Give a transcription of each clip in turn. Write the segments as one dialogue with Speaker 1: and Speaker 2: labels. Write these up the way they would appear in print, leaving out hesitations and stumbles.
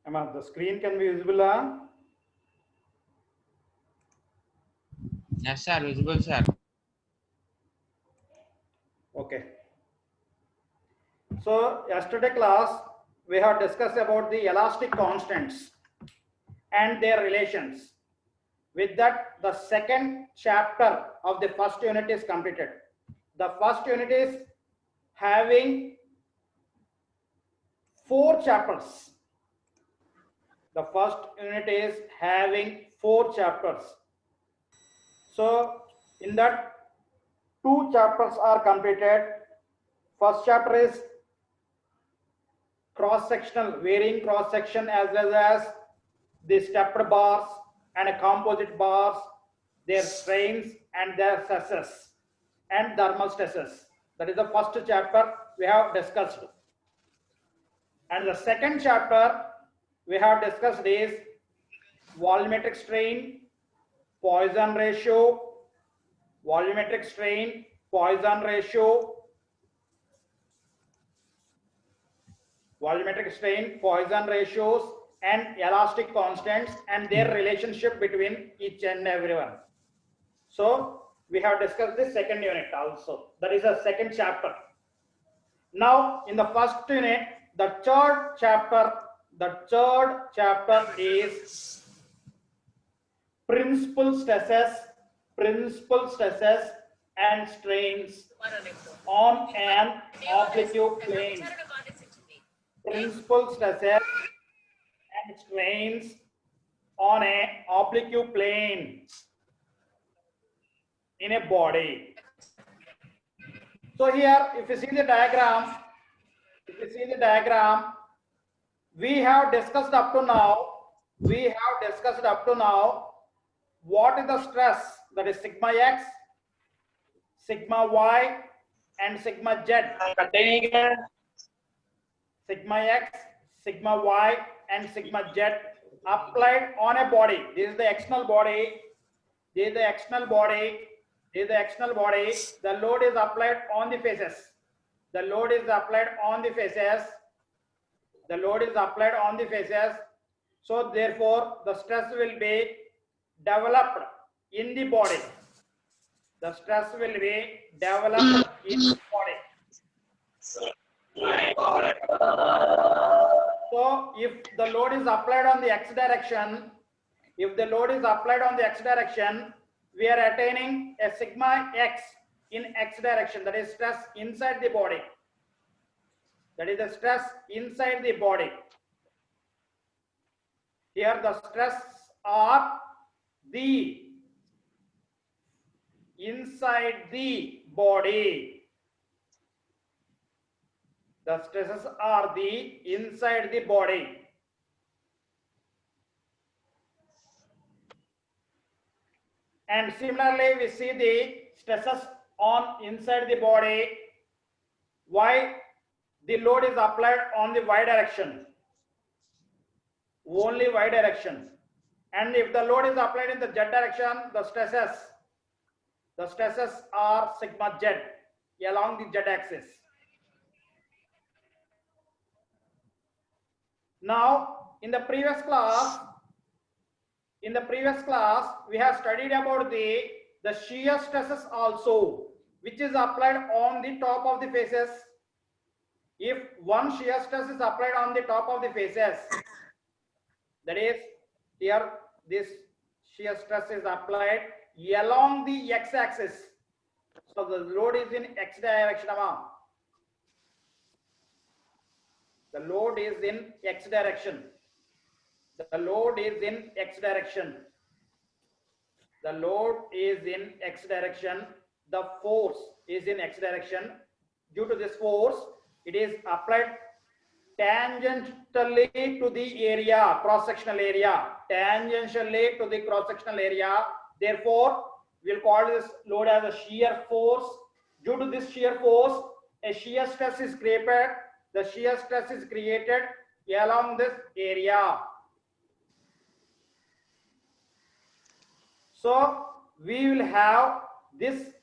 Speaker 1: The screen can be visible.
Speaker 2: Yes, sir. Visible, sir.
Speaker 1: Okay. So yesterday class we have discussed about the elastic constants and their relations. With that, the second chapter of the first unit is completed. The first unit is having 4 chapters. The first unit is having 4 chapters. So in that 2 chapters are completed. First chapter is cross-sectional, varying cross-section, as well as the stepped bars and composite bars, their strains and their stresses and thermal stresses. That is the first chapter we have discussed. And the second chapter we have discussed is volumetric strain, Poisson ratio, volumetric strain, Poisson ratio, volumetric strain, Poisson ratios, and elastic constants and their relationship between each and everyone. So we have discussed the second unit also. That is a second chapter. Now in the first unit, the third chapter is principal stresses and strains on an oblique plane. Principal stresses and strains on an oblique plane in a body. So here, if you see the diagram, we have discussed up to now. What is the stress, that is sigma x, sigma y, and sigma z. Sigma x, sigma y, and sigma z applied on a body. This is the external body. The load is applied on the faces. So therefore the stress will be developed in the body. So if the load is applied on the x direction, we are attaining a sigma x in x direction, that is stress inside the body. Here the stress are the inside the body. The stresses are the inside the body. And similarly, we see the stresses on inside the body. Why the load is applied on the y direction? Only y direction. And if the load is applied in the z direction, the stresses are sigma z along the z axis. Now, in the previous class, we have studied about the shear stresses also, which is applied on the top of the faces. If one shear stress is applied on the top of the faces, that is here this shear stress is applied along the x-axis. So the load is in x direction. The load is in x direction. The load is in x direction. The force is in x direction. Due to this force, it is applied tangentially to the area, cross-sectional area. Therefore, we will call this load as a shear force. Due to this shear force, a shear stress is created. The shear stress is created along this area. So we will have this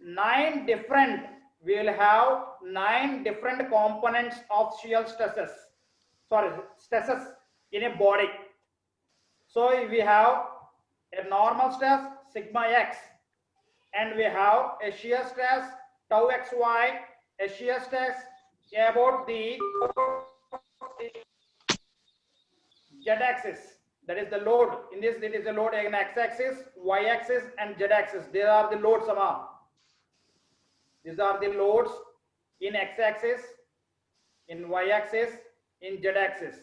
Speaker 1: 9 different components of shear stresses. in a body. So we have a normal stress sigma x, and we have a shear stress tau xy, a shear stress about the z-axis. That is the load. In this, it is the load in x-axis, y-axis, and z-axis. There are the loads. These are the loads in x-axis, in y-axis, in z-axis.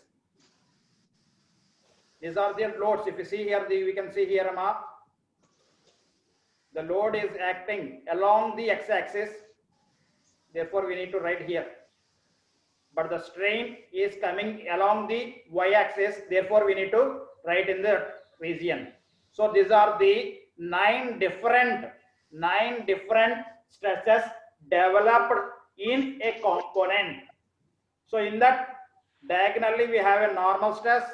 Speaker 1: These are the loads. If you see here, we can see here, the load is acting along the x-axis. Therefore, we need to write here. But the strain is coming along the y-axis. Therefore, we need to write in the region. So these are the nine different stresses developed in a component. So in that, diagonally we have a normal stress.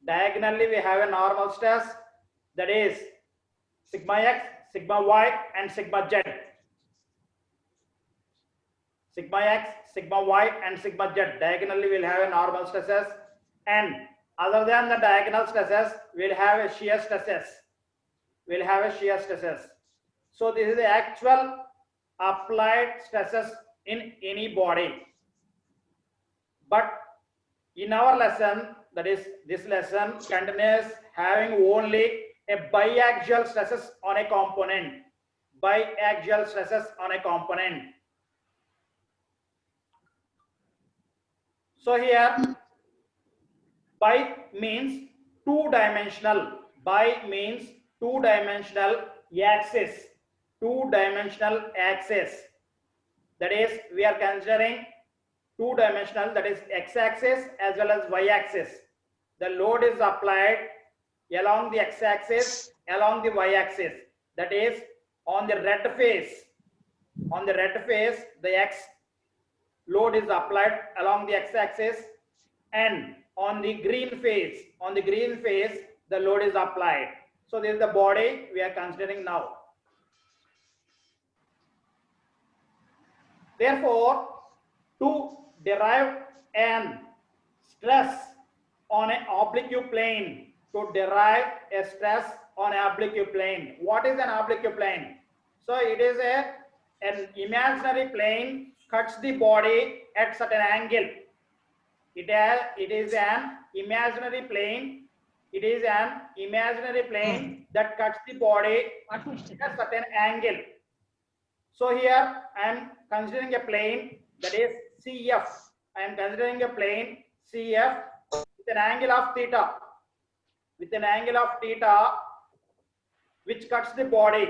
Speaker 1: Diagonally we have a normal stress, that is sigma x, sigma y, and sigma z. Sigma x, sigma y, and sigma z. Diagonally we'll have a normal stresses, and other than the diagonal stresses, we'll have a shear stresses. We'll have a shear stresses. So this is the actual applied stresses in any body. But in our lesson, that is this lesson, continues having only a biaxial stresses on a component. Biaxial stresses on a component. So here, bi means two-dimensional. Bi means two-dimensional axis. Two-dimensional axis. That is, we are considering two-dimensional, that is x-axis as well as y-axis. The load is applied along the x-axis, along the y-axis. That is, on the red face. On the red face, the x load is applied along the x-axis, and on the green face, the load is applied. So this is the body we are considering now. Therefore, to derive an stress on an oblique plane, to derive a stress on an oblique plane. What is an oblique plane? So it is an imaginary plane cuts the body at certain angle. It is an imaginary plane. It is an imaginary plane that cuts the body at a certain angle. So here I am considering a plane that is CF. I am considering a plane CF with an angle of theta. With an angle of theta, which cuts the body.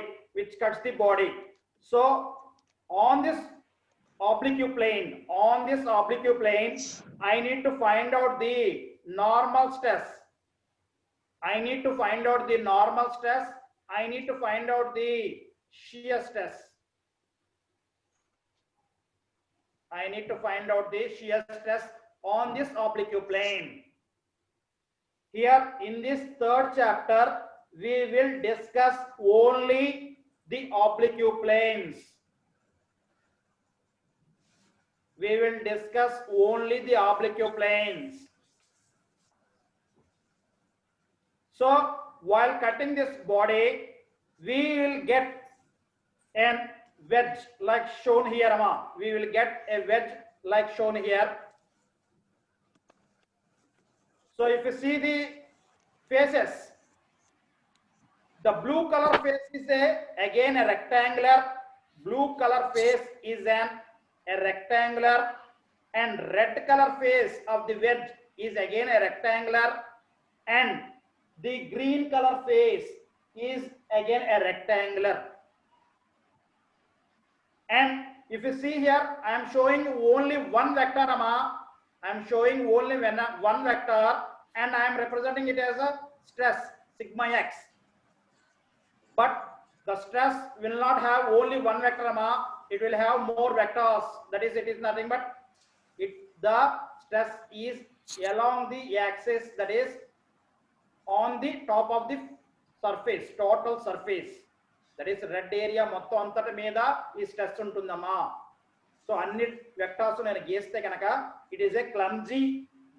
Speaker 1: So on this oblique plane, I need to find out the normal stress. I need to find out the normal stress. I need to find out the shear stress. I need to find out the shear stress on this oblique plane. Here in this third chapter, we will discuss only the oblique planes. We will discuss only the oblique planes. So while cutting this body, we will get a wedge like shown here. We will get a wedge like shown here. So if you see the faces, the blue color face is again a rectangular. Blue color face is a rectangular, and red color face of the wedge is again a rectangular, and the green color face is again a rectangular. And if you see here, I am showing only one vector, I am showing only one vector, and I am representing it as a stress sigma x. But the stress will not have only one vector, it will have more vectors. That is, it is nothing but the stress is along the axis, that is on the top of the surface, total surface. That is red area మొత్తం అంతటి మీద ఈ stress ఉంటుందమ్మా. So అన్ని vectors నేను గీస్తే కనుక it is a clumsy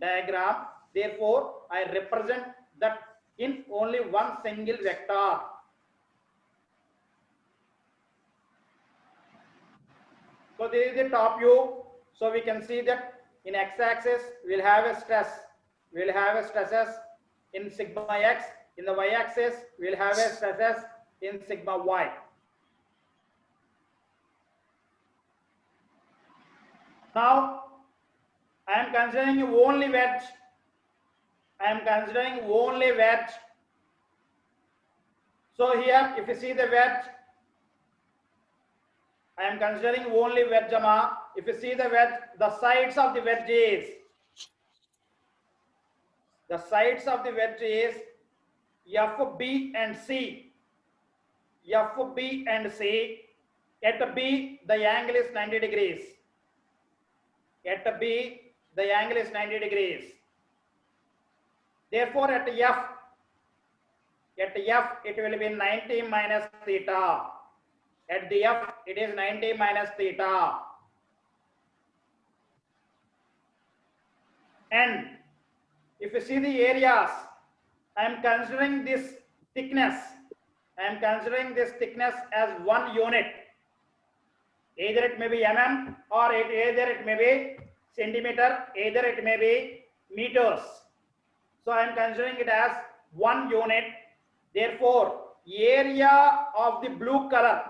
Speaker 1: diagram. Therefore, I represent that in only one single vector. So this is the top view. So we can see that in x-axis we'll have a stress. We'll have a stresses in sigma x. In the y-axis we'll have a stresses in sigma y. Now I am considering only wedge. I am considering only wedge. So here, if you see the wedge, I am considering only wedge, Amma. If you see the wedge, the sides of the wedge is F, B and C. F, B and C. At B, the angle is 90 degrees. At B, the angle is 90 degrees. Therefore, at F, it will be 90 minus theta. At the F, it is 90 minus theta. And if you see the areas, I am considering this thickness. I am considering this thickness as 1 unit. Either it may be mm, or either it may be centimeter, either it may be meters. So I am considering it as 1 unit. Therefore, area of the blue color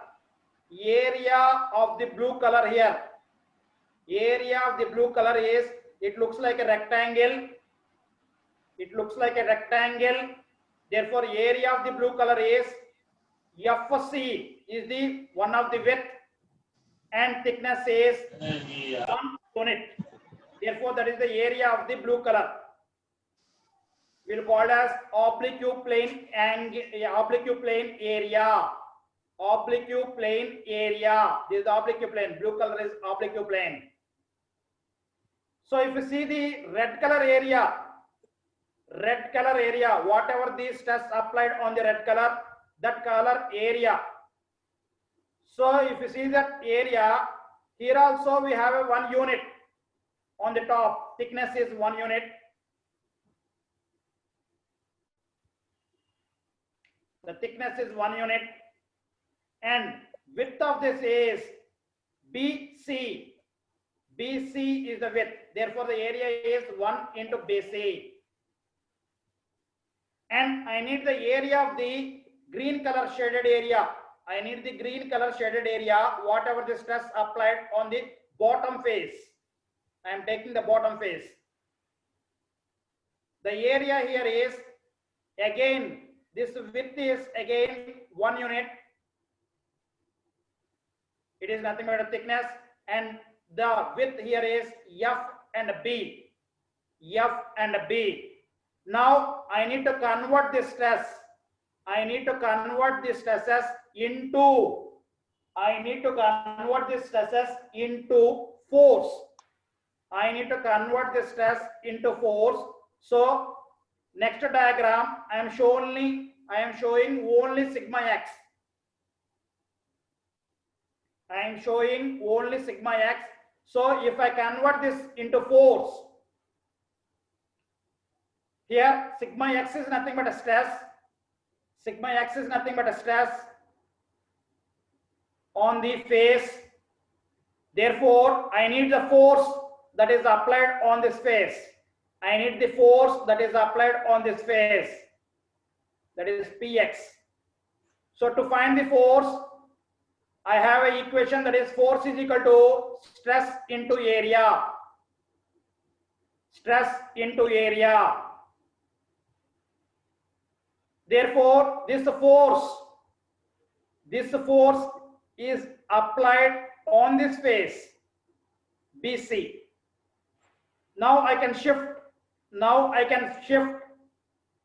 Speaker 1: here, area of the blue color is, it looks like a rectangle. It looks like a rectangle. Therefore, area of the blue color is FC is the one of the width and thickness is 1 unit. Therefore, that is the area of the blue color. We'll call it as oblique plane area. Oblique plane area. This is the oblique plane. Blue color is oblique plane. So if you see the red color area, whatever the stress applied on the red color, that color area. So if you see that area, here also we have a 1 unit on the top. Thickness is 1 unit. The thickness is 1 unit. And width of this is BC. BC is the width. Therefore, the area is 1 into BC. And I need the area of the green color shaded area. I need the green color shaded area, whatever the stress applied on the bottom face. I am taking the bottom face. The area here is, again, this width is again 1 unit. It is nothing but a thickness, and the width here is F and B. F and B. Now I need to convert this stress. I need to convert the stresses into. I need to convert the stresses into force. I need to convert the stress into force. So next diagram, I am showing only sigma x. I am showing only sigma x. So if I convert this into force, here sigma x is nothing but a stress. Sigma x is nothing but a stress on the face. Therefore, I need the force that is applied on this face. I need the force that is applied on this face. That is Px. So to find the force, I have an equation that is force is equal to stress into area. Stress into area. Therefore, this force is applied on this face, BC. Now I can shift.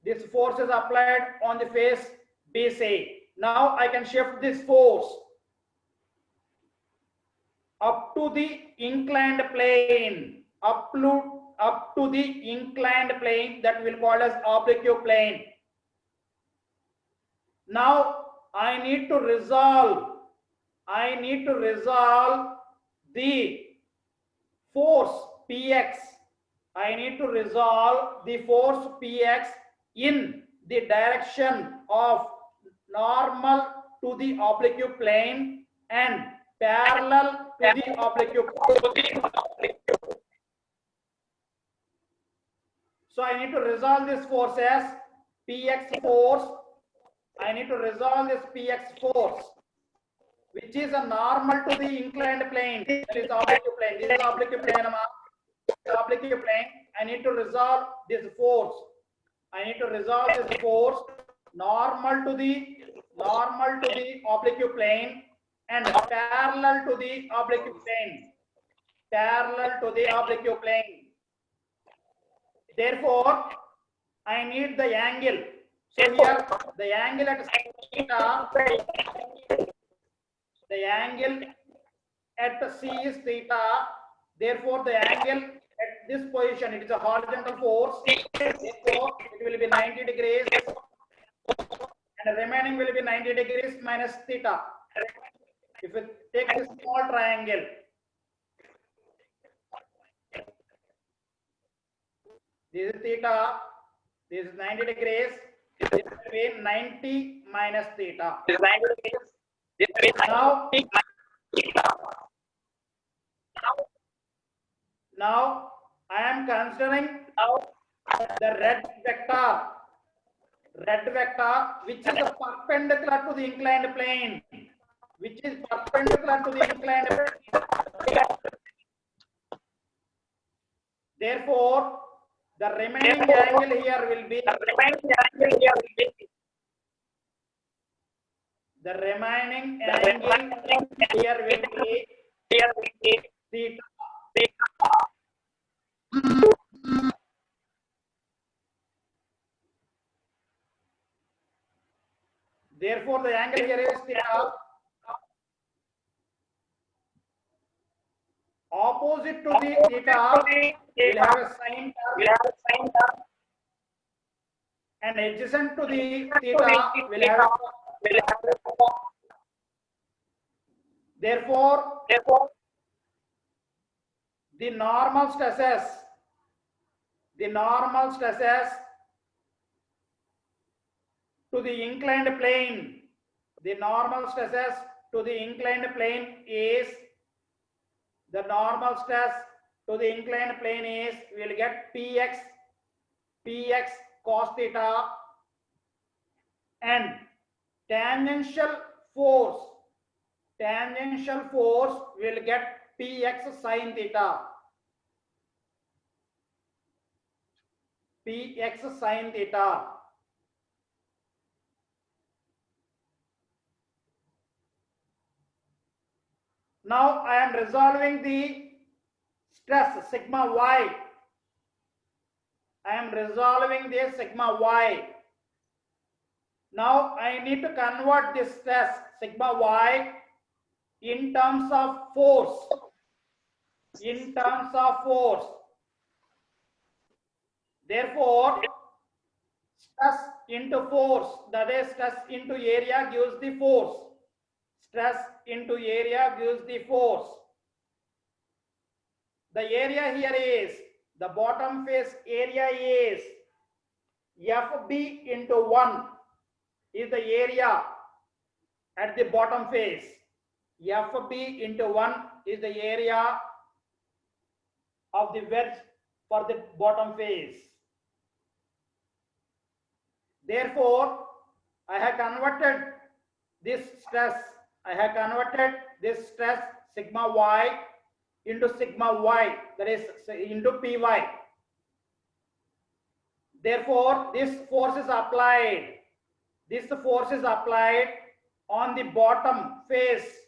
Speaker 1: This force is applied on the face, BC. Now I can shift this force up to the inclined plane, up to the inclined plane that we'll call as oblique plane. Now I need to resolve the force Px I need to resolve the force Px in the direction of normal to the oblique plane and parallel to the oblique plane. So I need to resolve this force as Px force. I need to resolve this Px force, which is a normal to the inclined plane. That is oblique plane. This is oblique plane. Oblique plane. I need to resolve this force. I need to resolve this force normal to the oblique plane and parallel to the oblique plane. Parallel to the oblique plane. Therefore, I need the angle. So here the angle at theta, the angle at C is theta. Therefore, the angle at this position, it is a horizontal force. Therefore, it will be 90 degrees, and the remaining will be 90 degrees minus theta. If we take this small triangle, this is theta, this is 90 degrees. This will be 90 minus theta. Now I am considering the red vector, which is perpendicular to the inclined plane, Therefore, the remaining angle here will be theta. Therefore, the angle here is theta. Opposite to the theta will have a sine term, and adjacent to the theta will have a. Therefore, the normal stresses to the inclined plane, is we will get Px cos theta, and tangential force will get Px sin theta. Now I am resolving the stress sigma y. Now I need to convert this stress sigma y in terms of force. Therefore, stress into force, that is stress into area, gives the force. The area here is, the bottom face area is FB into 1 is the area at the bottom face. FB into 1 is the area of the wedge for the bottom face. Therefore, I have converted this stress sigma y into sigma y, that is into Py. Therefore, this force is applied. On the bottom face.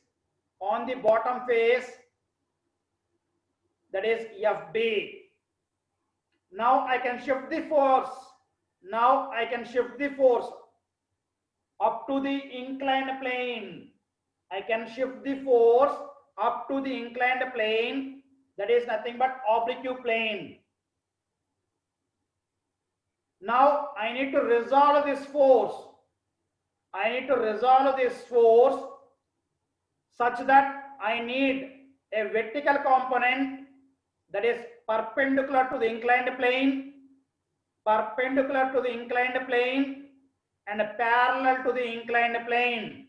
Speaker 1: That is FB. Now I can shift the force. Up to the inclined plane. That is nothing but oblique plane. Now I need to resolve this force. Such that I need a vertical component that is perpendicular to the inclined plane, perpendicular to the inclined plane, and parallel to the inclined plane.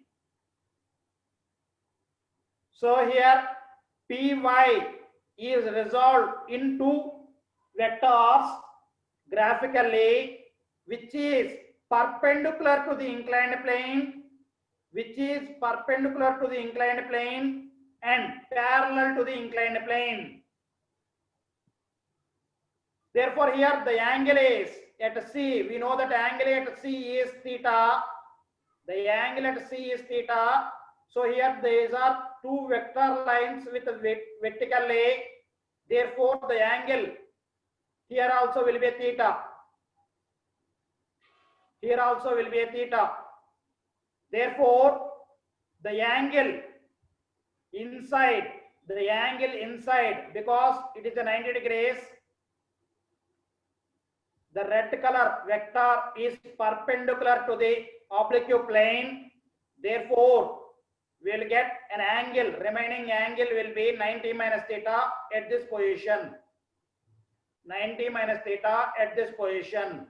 Speaker 1: So here Py is resolved into vectors graphically, which is perpendicular to the inclined plane, which is perpendicular to the inclined plane and parallel to the inclined plane. Therefore, here the angle is at C. We know that angle at C is theta. The angle at C is theta. So here these are two vector lines with a vertical A. Therefore, the angle here also will be a theta. Here also will be a theta. Therefore, the angle inside, because it is a 90 degrees, the red color vector is perpendicular to the oblique plane. Therefore, we will get an angle, remaining angle will be 90 minus theta at this position. 90 minus theta at this position.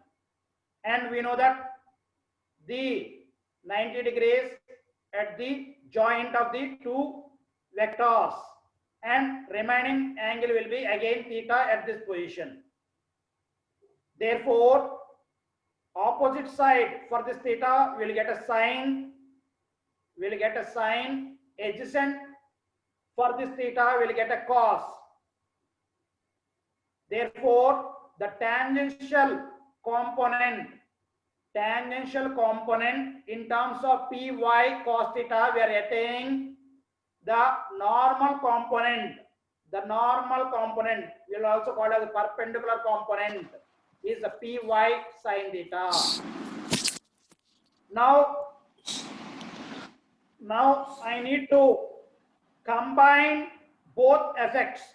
Speaker 1: And we know that the 90 degrees at the joint of the two vectors, and remaining angle will be again theta at this position. Therefore, opposite side for this theta will get a sine, adjacent for this theta will get a cos. Therefore, the tangential component in terms of Py cos theta, we are attaining the normal component. The normal component, we will also call as a perpendicular component, is the Py sin theta. Now I need to combine both effects.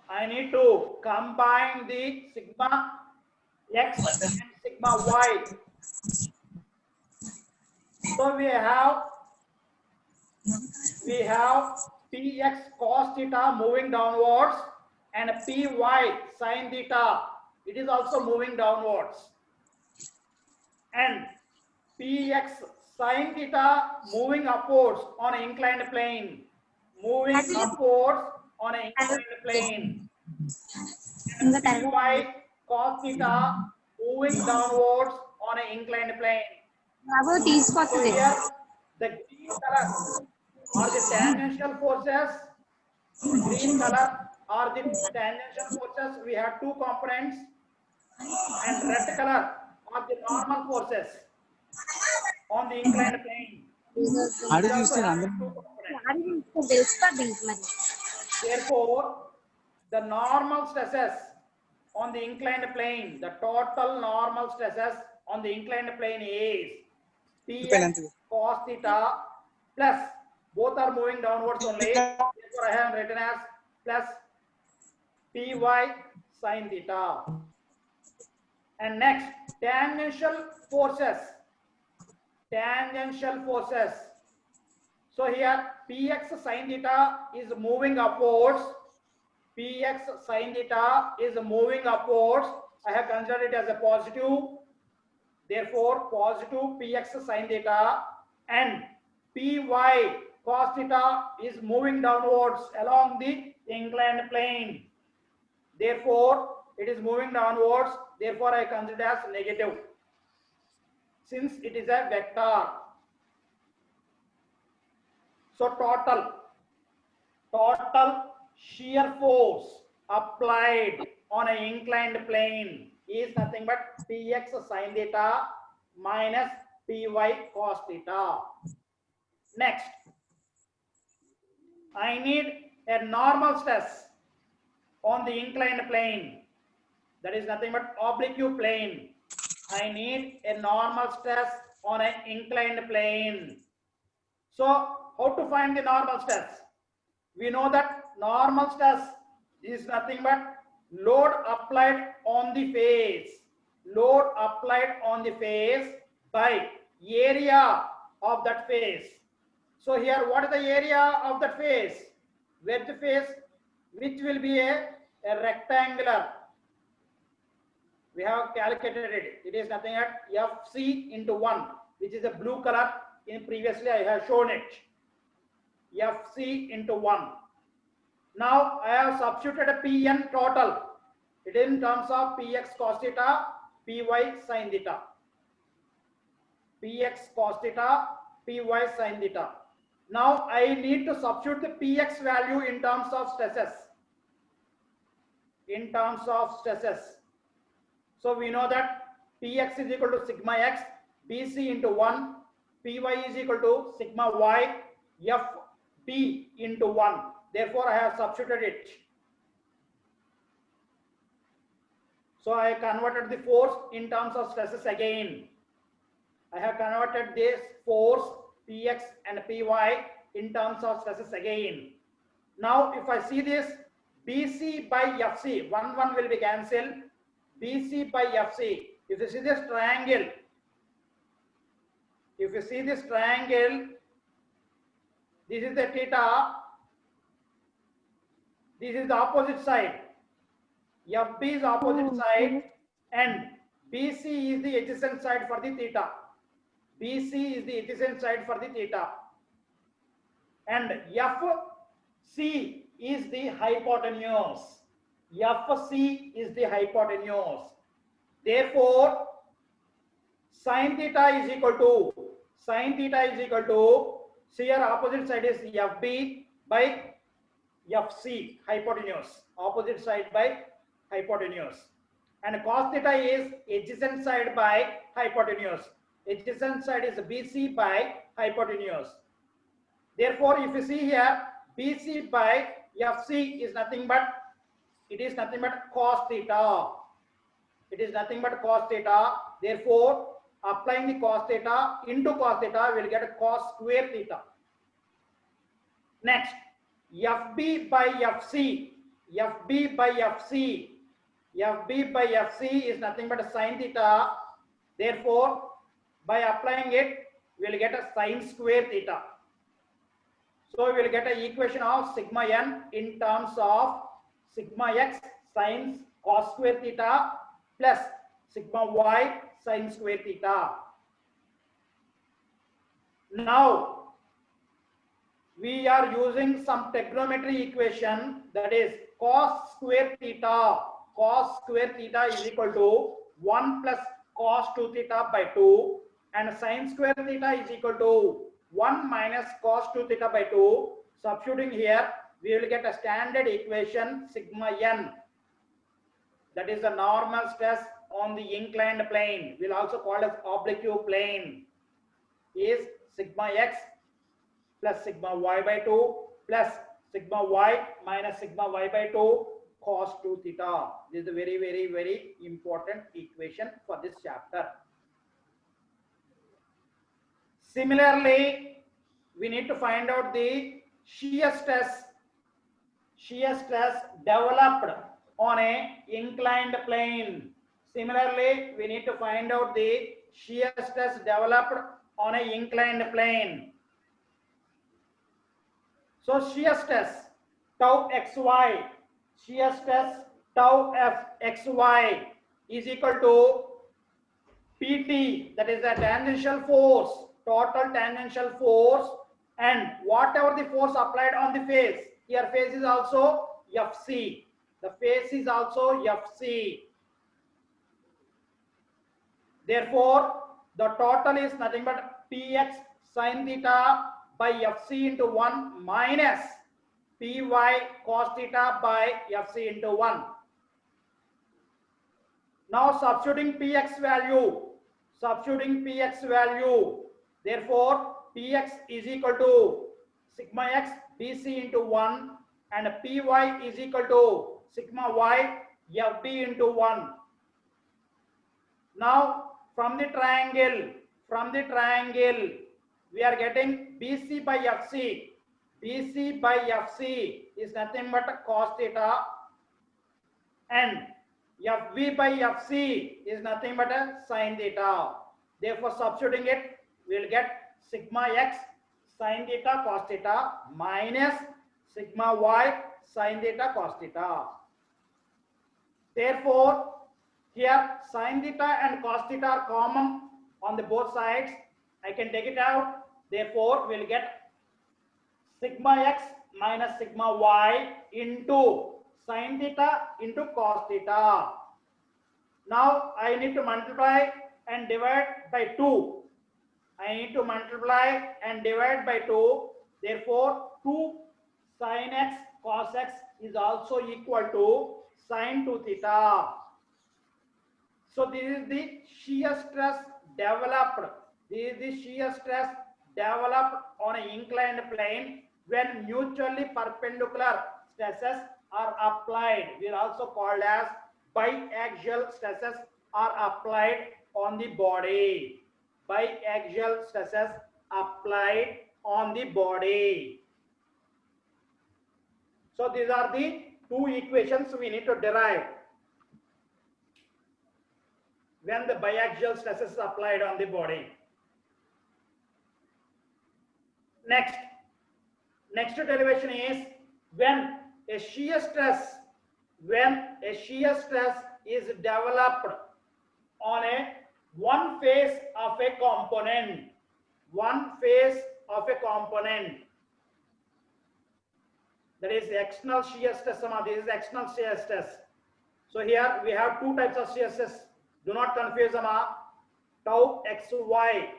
Speaker 1: I need to combine the sigma x and sigma y. So we have Px cos theta moving downwards and Py sin theta, it is also moving downwards, and Px sin theta moving upwards on an inclined plane, and Py cos theta moving downwards on an inclined plane. So here the green color are the tangential forces. Green color are the tangential forces. We have two components, and red color are the normal forces on the inclined plane.
Speaker 2: How did you say
Speaker 1: Therefore, the normal stresses on the inclined plane, the total normal stresses on the inclined plane is Px cos theta plus, both are moving downwards only. Therefore, I have written as plus Py sin theta. And next, tangential forces. So here Px sin theta is moving upwards. I have considered it as a positive. Therefore, positive Px sin theta, and Py cos theta is moving downwards along the inclined plane. Therefore, it is moving downwards. Therefore, I consider as negative, since it is a vector. So total shear force applied on an inclined plane is nothing but Px sin theta minus Py cos theta. Next, I need a normal stress on the inclined plane, that is nothing but oblique plane. I need a normal stress on an inclined plane. So how to find the normal stress? We know that normal stress is nothing but load applied on the face. By area of that face. So here, what is the area of that face? Where the face which will be a rectangular. We have calculated it. It is nothing but FC into 1, which is a blue color. In previously I have shown it. FC into 1. Now I have substituted a Pn total. It is in terms of Px cos theta, Py sin theta. Px cos theta, Py sin theta. Now I need to substitute the Px value in terms of stresses. In terms of stresses. So we know that Px is equal to sigma x, Bc into 1, Py is equal to sigma y, Fb into 1. Therefore, I have substituted it. So I converted the force in terms of stresses again. I have converted this force Px and Py in terms of stresses again. Now, if I see this BC by FC, 1 will be cancelled. BC by FC. If you see this triangle, this is the theta. This is the opposite side. FB is opposite side and BC is the adjacent side for the theta. BC is the adjacent side for the theta. And FC is the hypotenuse. FC is the hypotenuse. Therefore, sin theta is equal to, here opposite side is FB by FC, hypotenuse. Opposite side by hypotenuse. And cos theta is adjacent side by hypotenuse. Adjacent side is BC by hypotenuse. Therefore, if you see here, BC by FC is nothing but, cos theta. It is nothing but cos theta. Therefore, applying the cos theta into cos theta, we will get a cos square theta. Next, FB by FC. FB by FC is nothing but a sin theta. Therefore, by applying it, we will get a sin square theta. So we will get an equation of sigma n in terms of sigma x sin cos square theta plus sigma y sin square theta. Now we are using some trigonometry equation, that is cos square theta. Cos square theta is equal to 1 plus cos 2 theta by 2, and sin square theta is equal to 1 minus cos 2 theta by 2. Substituting here, we will get a standard equation sigma n, that is the normal stress on the inclined plane. We will also call it oblique plane, is sigma x plus sigma y by 2 plus sigma y minus sigma y by 2 cos 2 theta. This is a very, very, very important equation for this chapter. Similarly, we need to find out the shear stress developed on a inclined plane. Similarly, we need to find out the shear stress developed on a inclined plane. So shear stress tau xy, shear stress tau fxy is equal to PT, that is the tangential force, total tangential force, and whatever the force applied on the face. Here face is also FC. The face is also FC. Therefore, the total is nothing but Px sin theta by FC into 1 minus Py cos theta by FC into 1. Now substituting Px value, therefore Px is equal to sigma x Bc into 1 and Py is equal to sigma y Fb into 1. Now from the triangle we are getting BC by FC. BC by FC is nothing but cos theta, and FV by FC is nothing but a sin theta. Therefore, substituting it, we will get sigma x sin theta cos theta minus sigma y sin theta cos theta. Therefore, here sin theta and cos theta are common on the both sides. I can take it out. Therefore, we'll get sigma x minus sigma y into sin theta into cos theta. Now I need to multiply and divide by 2. I need to multiply and divide by 2. Therefore, 2 sin x cos x is also equal to sin 2 theta. So this is the shear stress developed. This is the shear stress developed on an inclined plane when mutually perpendicular stresses are applied. We are also called as biaxial stresses are applied on the body. Biaxial stresses applied on the body. So these are the two equations we need to derive when the biaxial stresses is applied on the body. Next derivation is when a shear stress is developed on one phase of a component. That is external shear stress. This is external shear stress. So here we have two types of shear stress. Do not confuse them. Tau xy.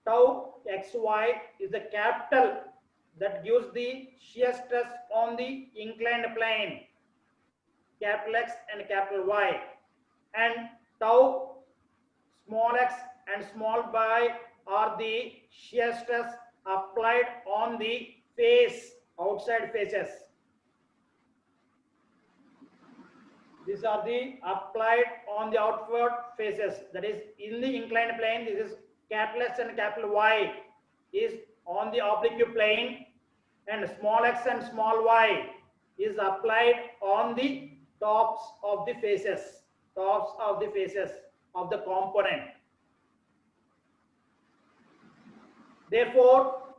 Speaker 1: Tau xy is the capital that gives the shear stress on the inclined plane. Capital X and capital Y. And tau small x and small y are the shear stress applied on the face, outside faces. These are the applied on the outward faces. That is in the inclined plane. This is capital X and capital Y is on the oblique plane, and small x and small y is applied on the tops of the faces of the component. Therefore,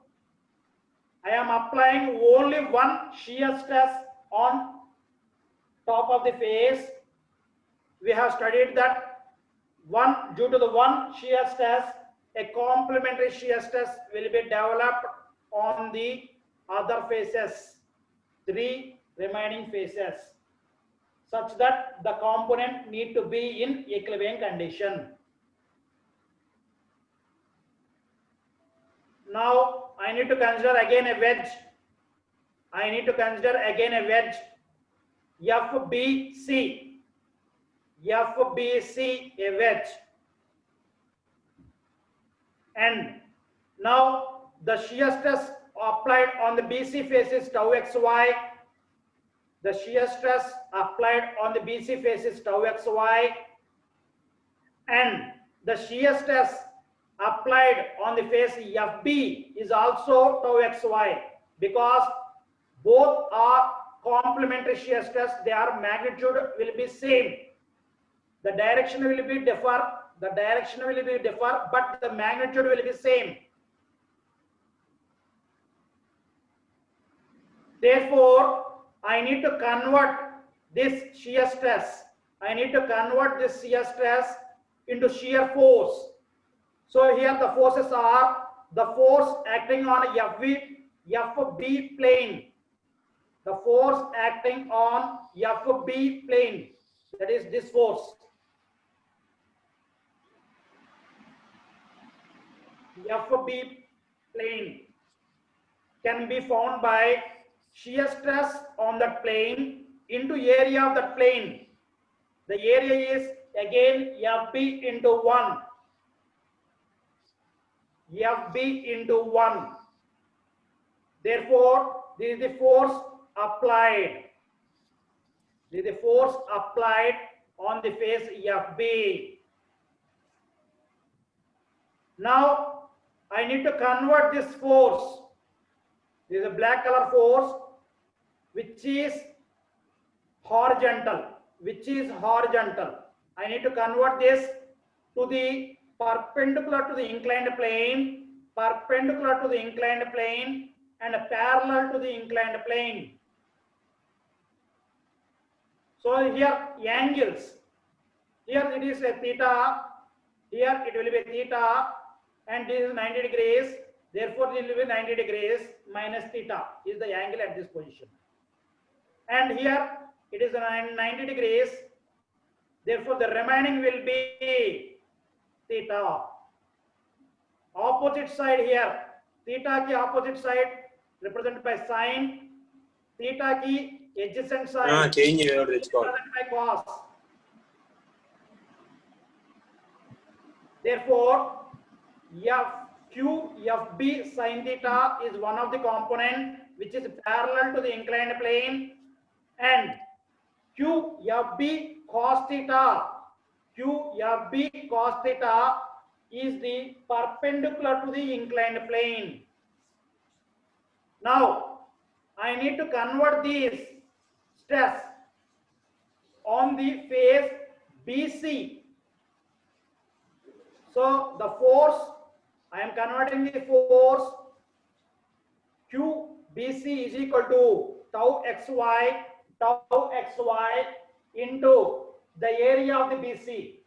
Speaker 1: I am applying only one shear stress on top of the face. We have studied that due to the one shear stress, a complementary shear stress will be developed on the other faces, 3 remaining faces, such that the component need to be in equilibrium condition. Now I need to consider again a wedge. FBC, a wedge. And now the shear stress applied on the BC face is tau xy. The shear stress applied on the BC face is tau xy, and the shear stress applied on the face FB is also tau xy, because both are complementary shear stress. Their magnitude will be same. The direction will be differ, but the magnitude will be same. Therefore, I need to convert this shear stress. Into shear force. So here the forces are the force acting on FB plane. The force acting on FB plane, that is this force. FB plane can be found by shear stress on that plane into area of that plane. The area is again FB into 1. FB into 1. Therefore, this is the force applied. On the face FB. Now I need to convert this force. This is a black color force which is horizontal. I need to convert this to the perpendicular to the inclined plane. and parallel to the inclined plane. So here angles, here it is a theta, here it will be theta, and this is 90 degrees, therefore it will be 90 degrees minus theta is the angle at this position. And here it is 90 degrees, therefore the remaining will be theta. Opposite side here, theta ki opposite side represented by sine, theta ki adjacent side represented by cos. Therefore, QFB sin theta is one of the component which is parallel to the inclined plane, and QFB cos theta is the perpendicular to the inclined plane. Now, I need to convert these stress on the face BC. So the force, I am converting the force QBC is equal to tau xy into the area of the BC.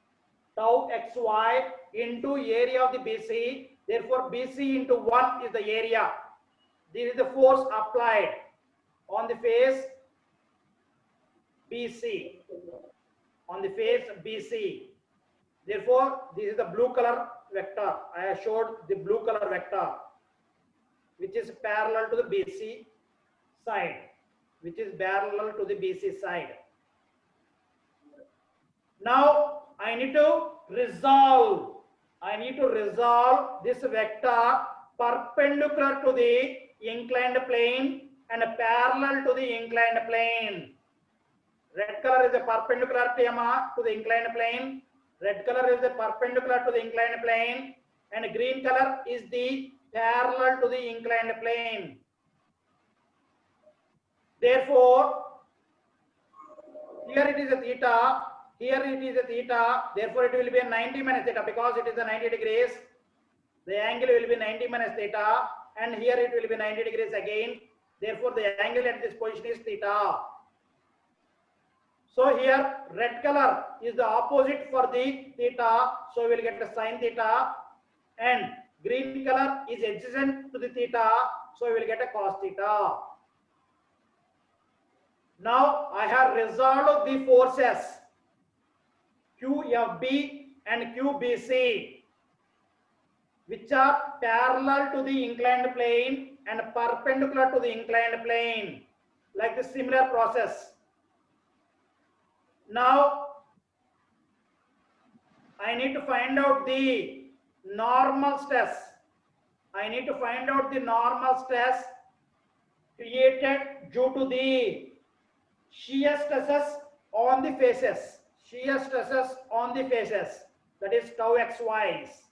Speaker 1: Tau xy into area of the BC. Therefore, BC into 1 is the area. This is the force applied on the face BC. On the face BC. Therefore, this is the blue color vector. I have showed the blue color vector, which is parallel to the BC side. Now, I need to resolve this vector perpendicular to the inclined plane and parallel to the inclined plane. Red color is the perpendicular to the inclined plane. Red color is the perpendicular to the inclined plane, and green color is the parallel to the inclined plane. Therefore, here it is a theta, therefore it will be a 90 minus theta because it is a 90 degrees. The angle will be 90 minus theta, and here it will be 90 degrees again. Therefore, the angle at this position is theta. So here red color is the opposite for the theta, so we will get the sin theta, and green color is adjacent to the theta, so we will get a cos theta. Now I have resolved the forces QFB and QBC, which are parallel to the inclined plane and perpendicular to the inclined plane, like the similar process. Now, I need to find out the normal stress. Created due to the shear stresses on the faces. That is tau xy's.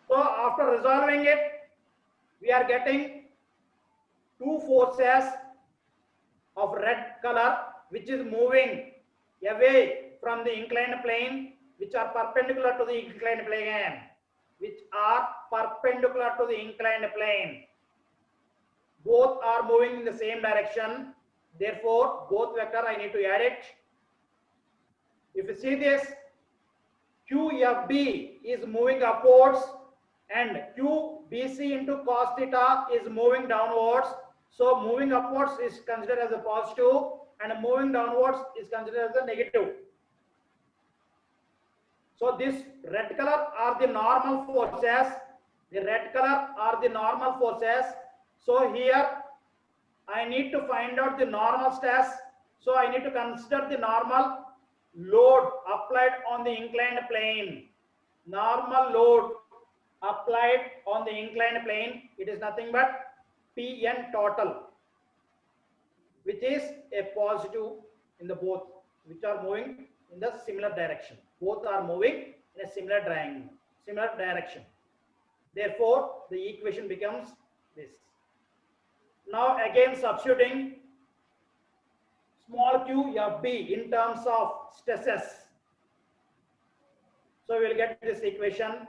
Speaker 1: So after resolving it, we are getting two forces of red color which is moving away from the inclined plane, which are perpendicular to the inclined plane. Both are moving in the same direction. Therefore, both vector I need to add it. If you see this, QFB is moving upwards and QBC into cos theta is moving downwards. So moving upwards is considered as a positive and moving downwards is considered as a negative. So this red color are the normal forces. So here I need to find out the normal stress. So I need to consider the normal load applied on the inclined plane. It is nothing but Pn total, which is a positive in the both, which are moving in the similar direction. Both are moving in a similar direction. Therefore, the equation becomes this. Now again substituting small q FB in terms of stresses. So we will get this equation.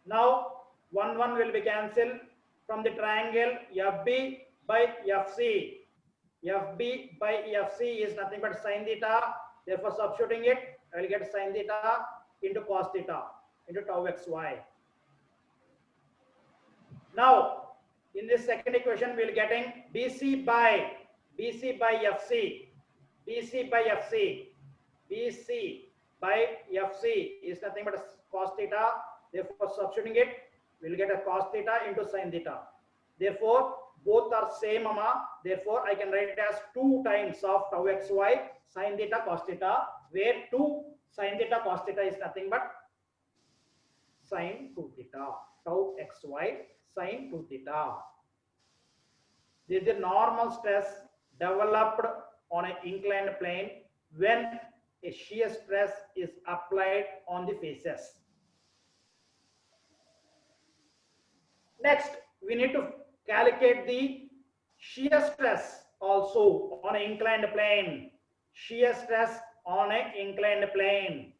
Speaker 1: Now 1 1 will be cancelled from the triangle FB by FC. FB by FC is nothing but sin theta. Therefore, substituting it, I will get sin theta into cos theta into tau xy. Now, in this second equation, we will getting BC by FC. BC by FC. BC by FC is nothing but cos theta. Therefore, substituting it, we will get a cos theta into sin theta. Therefore, both are same, mama. Therefore, I can write it as 2 times of tau xy sin theta cos theta, where 2 sin theta cos theta is nothing but sin 2 theta. Tau xy sin 2 theta. This is the normal stress developed on an inclined plane when a shear stress is applied on the faces. Next, we need to calculate the shear stress also on an inclined plane. Shear stress on an inclined plane.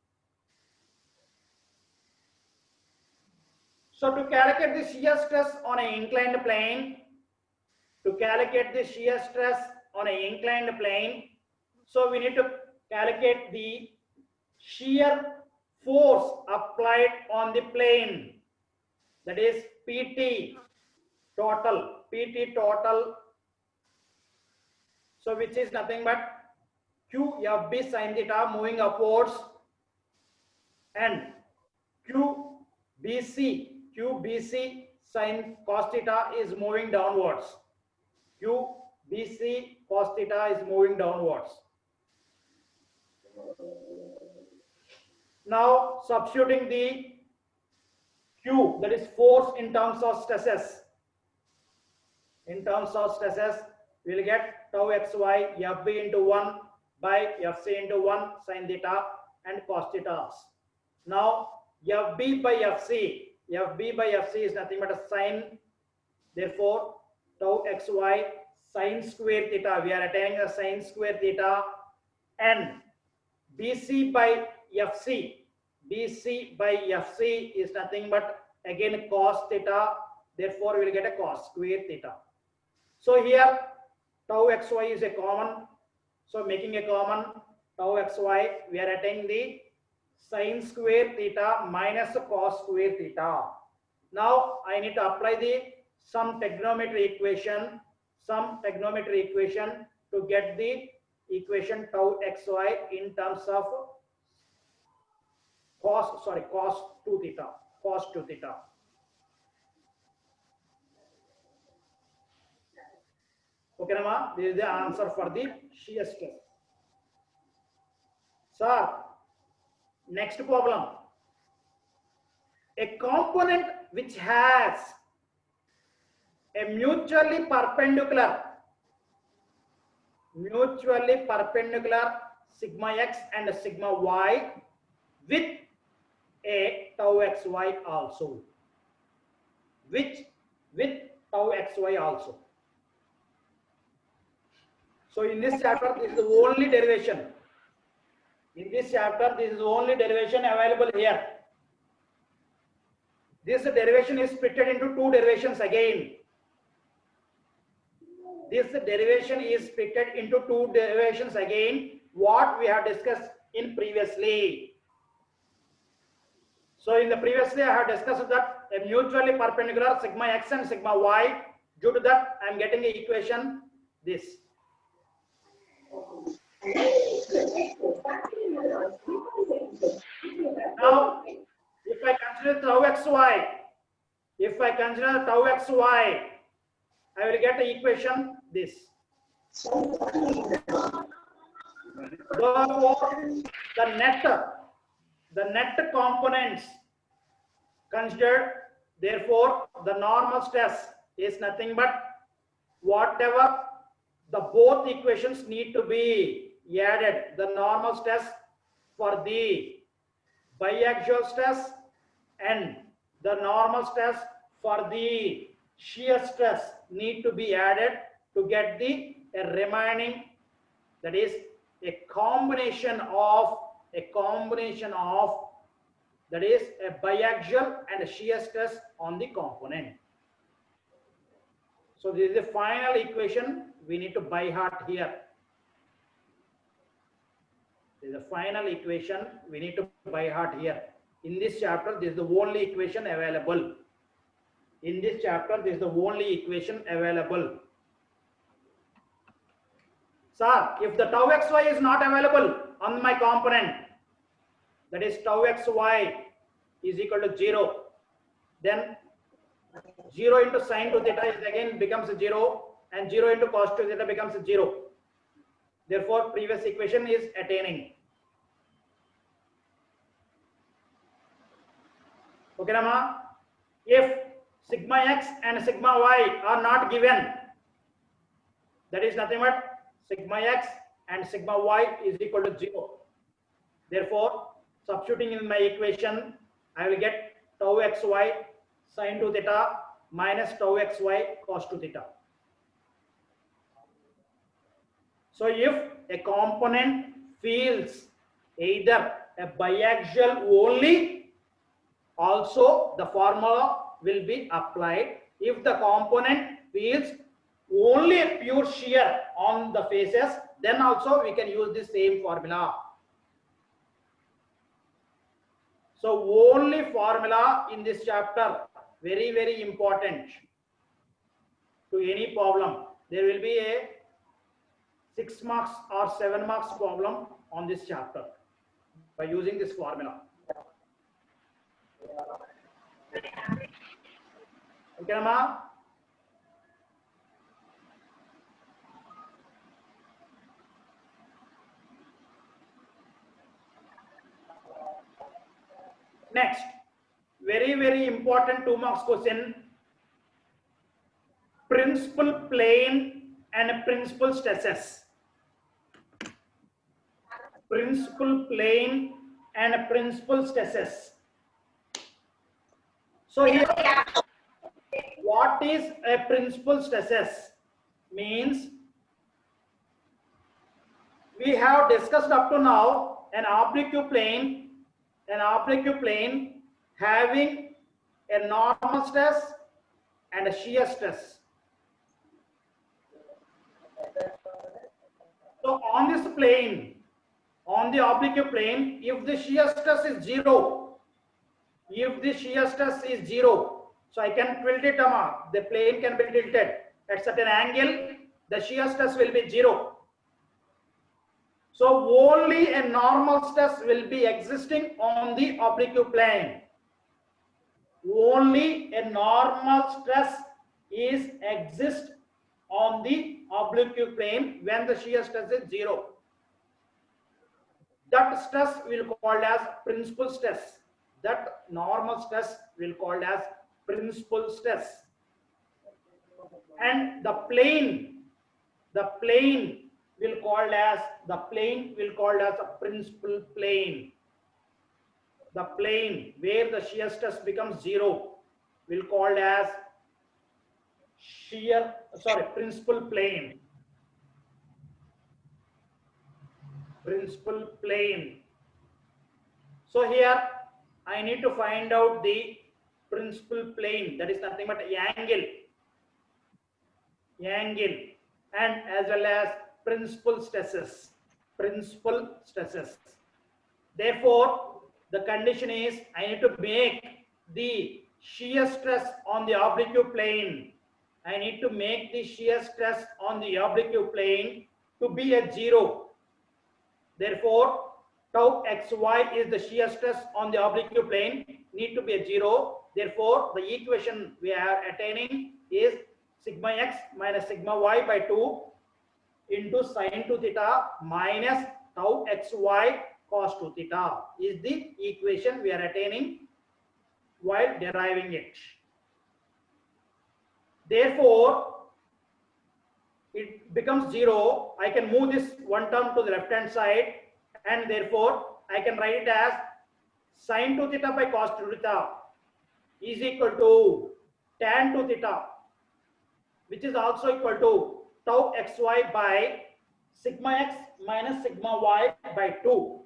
Speaker 1: So to calculate the shear stress on an inclined plane, so we need to calculate the shear force applied on the plane, that is PT total. So which is nothing but QFB sin theta moving upwards and QBC sin cos theta is moving downwards. QBC cos theta is moving downwards. Now substituting the Q, that is force in terms of stresses. We will get tau xy FB into 1 by FC into 1 sin theta and cos theta. Now FB by FC is nothing but a sin. Therefore, tau xy sin square theta, we are attaining the sin square theta, and BC by FC is nothing but again cos theta. Therefore, we will get a cos square theta. So here tau xy is a common. So making a common tau xy, we are attaining the sin square theta minus cos square theta. Now I need to apply the some trigonometry equation to get the equation tau xy in terms of cos 2 theta. Okay, Nama, this is the answer for the shear stress. Sir, next problem. A component which has a mutually perpendicular sigma x and sigma y with a tau xy also. With tau xy also. So in this chapter, this is the only derivation. Available here. This derivation is split into 2 derivations again. What we have discussed in previously. So in the previously I have discussed that a mutually perpendicular sigma x and sigma y. Due to that, I am getting the equation this. Now, if I consider tau xy, I will get the equation this. Therefore, the net components considered. Therefore, the normal stress is nothing but whatever the both equations need to be added. The normal stress for the biaxial stress and the normal stress for the shear stress need to be added to get the remaining, that is a combination of that is a biaxial and a shear stress on the component. So this is the final equation we need to by heart here. This is the final equation we need to by heart here. In this chapter, this is the only equation available. In this chapter, this is the only equation available. Sir, if the tau xy is not available on my component, that is tau xy is equal to 0, then 0 into sine 2 theta is again becomes 0, and 0 into cos 2 theta becomes 0. Therefore, previous equation is attaining. Okay, Rama? If sigma x and sigma y are not given, that is nothing but sigma x and sigma y is equal to 0. Therefore, substituting in my equation, I will get tau xy sine 2 theta minus tau xy cos 2 theta. So if a component feels either a biaxial only, also the formula will be applied. If the component feels only a pure shear on the faces, then also we can use the same formula. So only formula in this chapter, very, very important to any problem. There will be a 6 marks or 7 marks problem on this chapter by using this formula. Okay, Amma? Next, very, very important 2 marks question. Principal plane and principal stresses. Principal plane and principal stresses. So here, what is a principal stresses? Means we have discussed up to now an oblique plane having a normal stress and a shear stress. So on this plane, on the oblique plane, if the shear stress is 0, so I can tilt it, the plane can be tilted at certain angle, the shear stress will be 0. So only a normal stress will be existing on the oblique plane. Only a normal stress is exist on the oblique plane when the shear stress is 0. That stress will called as principal stress. That normal stress will called as principal stress. And the plane will called as a principal plane. The plane where the shear stress becomes 0 will called as principal plane. Principal plane. So here I need to find out the principal plane, that is nothing but angle, and as well as principal stresses. Therefore, the condition is I need to make the shear stress on the oblique plane. I need to make the shear stress on the oblique plane to be a 0. Therefore, tau xy is the shear stress on the oblique plane, need to be a 0. Therefore, the equation we are attaining is sigma x minus sigma y by 2 into sine 2 theta minus tau xy cos 2 theta is the equation we are attaining while deriving it. Therefore, it becomes 0. I can move this one term to the left hand side, and therefore I can write it as sine 2 theta by cos 2 theta is equal to tan 2 theta, which is also equal to tau xy by sigma x minus sigma y by 2.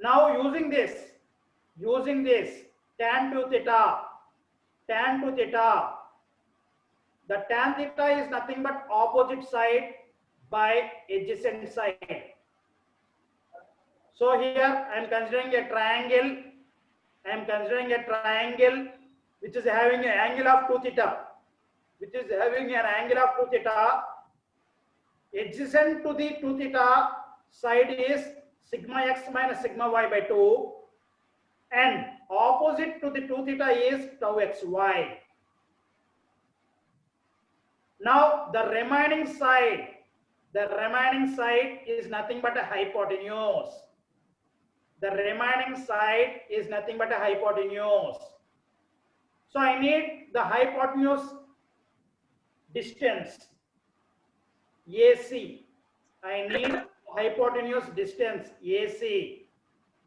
Speaker 1: Now using this, using this tan 2 theta, tan 2 theta, the tan theta is nothing but opposite side by adjacent side. So here I am considering a triangle. I am considering a triangle which is having an angle of 2 theta, which is having an angle of 2 theta. Adjacent to the 2 theta side is sigma x minus sigma y by 2, and opposite to the 2 theta is tau xy. Now the remaining side is nothing but a hypotenuse. The remaining side is nothing but a hypotenuse. So I need the hypotenuse distance, AC. I need hypotenuse distance, AC.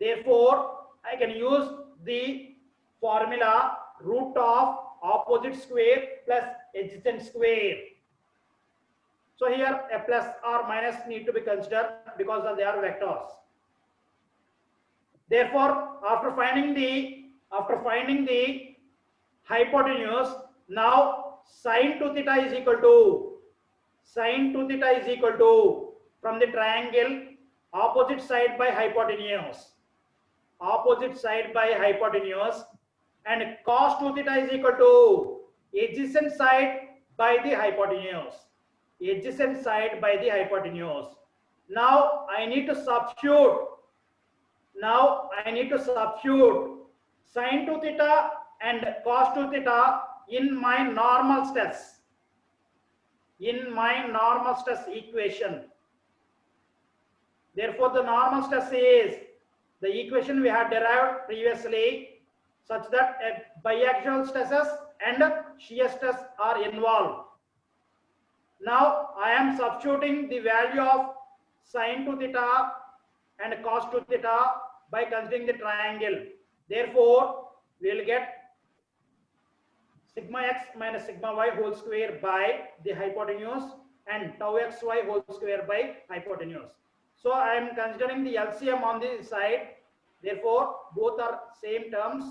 Speaker 1: Therefore, I can use the formula root of opposite square plus adjacent square. So here a plus or minus need to be considered because they are vectors. Therefore, after finding the hypotenuse, now sine 2 theta is equal to from the triangle opposite side by hypotenuse, and cos 2 theta is equal to adjacent side by the hypotenuse, Now I need to substitute sine 2 theta and cos 2 theta in my normal stress equation. Therefore, the normal stress is the equation we had derived previously, such that biaxial stresses and shear stress are involved. Now I am substituting the value of sine 2 theta and cos 2 theta by considering the triangle. Therefore, we will get sigma x minus sigma y whole square by the hypotenuse and tau xy whole square by hypotenuse. So I am considering the LCM on this side. Therefore, both are same terms.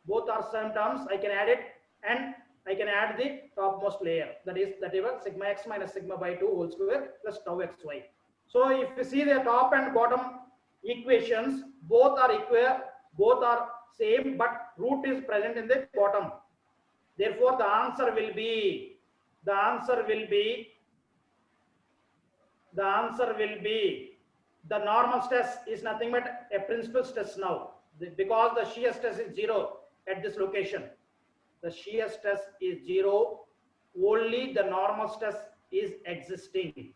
Speaker 1: I can add it, and I can add the topmost layer. That is sigma x minus sigma by 2 whole square plus tau xy. So if you see the top and bottom equations, both are equal, both are same, but root is present in the bottom. Therefore, the answer will be the normal stress is nothing but a principal stress now, because the shear stress is 0 at this location. The shear stress is 0. Only the normal stress is existing.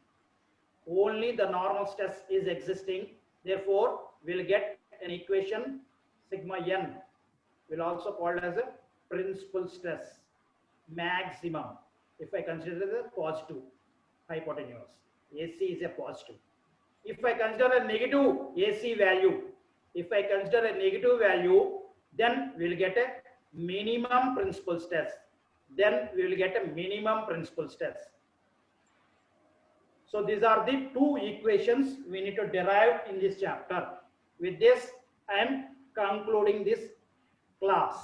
Speaker 1: Therefore, we'll get an equation sigma n, will also called as a principal stress maximum. If I consider the positive hypotenuse, AC is a positive. If I consider a negative AC value, then we'll get a minimum principal stress. So these are the two equations we need to derive in this chapter. With this, I am concluding this class.